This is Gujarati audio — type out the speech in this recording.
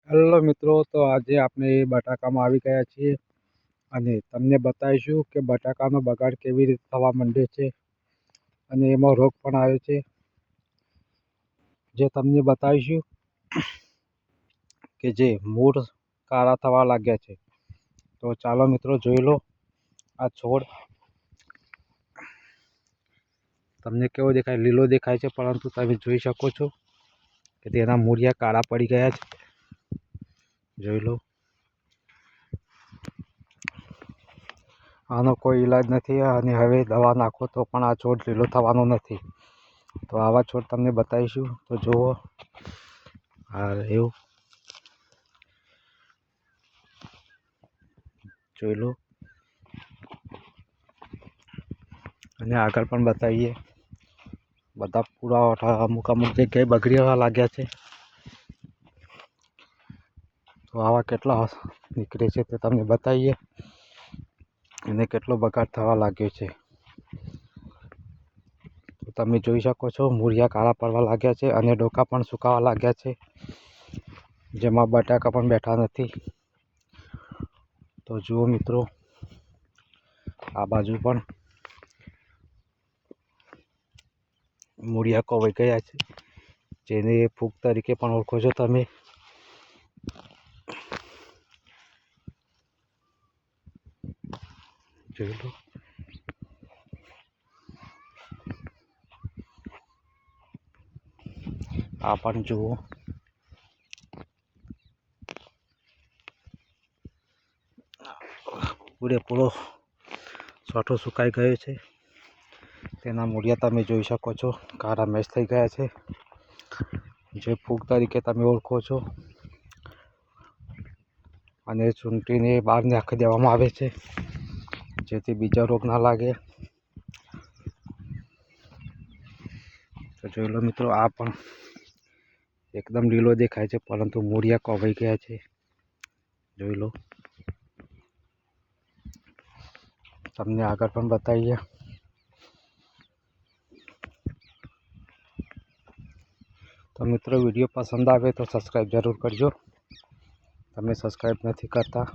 હેલો મિત્રો, તો આજે આપણે બટાકામાં આવી ગયા છીએ અને તમને બતાવીશું કે બટાકાનો બગાડ કેવી રીતે થવા માંડ્યો છે અને એમાં રોગ પણ આવ્યો છે, જે તમને બતાવીશું કે જે મૂળ કાળા થવા લાગ્યા છે. તો ચાલો મિત્રો જોઈ લો. આ છોડ તમને કેવો દેખાય? લીલો દેખાય છે, પરંતુ તમે જોઈ શકો છો કે તેના મૂળિયા કાળા પડી ગયા છે. જોઈ લો. આનો કોઈ ઈલાજ નથી અને હવે દવા નાખો તો પણ આ છોડ લીલો થવાનો નથી. તો આવા છોડ તમને બતાવીશું, તો જુઓ. આ એવું જોઈ લો અને આગળ પણ બતાવીએ. બધા પૂરા અમુક જગ્યાએ બગડવા લાગ્યા છે. તો આવા કેટલા નીકળે છે તે તમને બતાવીએ અને કેટલો બગાડ થવા લાગ્યો છે. તો તમે જોઈ શકો છો, મૂળિયા કાળા પડવા લાગ્યા છે અને ડોકા પણ સુકાવા લાગ્યા છે, જેમાં બટાકા પણ બેઠા નથી. તો જુઓ મિત્રો, આ બાજુ પણ મૂળિયા કોવાઈ ગયા છે, જેને ફૂગ તરીકે પણ ઓળખો છો તમે. જોઈ લો. આ પણ જુઓ. પૂરેપૂરો સોઠો સુકાઈ ગયો છે. તેના મૂળિયા તમે જોઈ શકો છો, કાળા મેશ થઈ ગયા છે, જે ફૂગ તરીકે તમે ઓળખો છો. અને ચૂંટીને બહાર નાખી દેવામાં આવે છે, જેથી બીજા રોગ ના લાગે. તો જોઈ લો મિત્રો, આ પણ એકદમ લીલો દેખાય છે, પરંતુ મૂળિયા કોવાઈ ગયા છે. જોઈ લો. તમને આગળ પણ બતાવીએ. તો મિત્રો, વિડીયો પસંદ આવે તો સબસ્ક્રાઈબ જરૂર કરજો. તમે સબસ્ક્રાઈબ નથી કરતા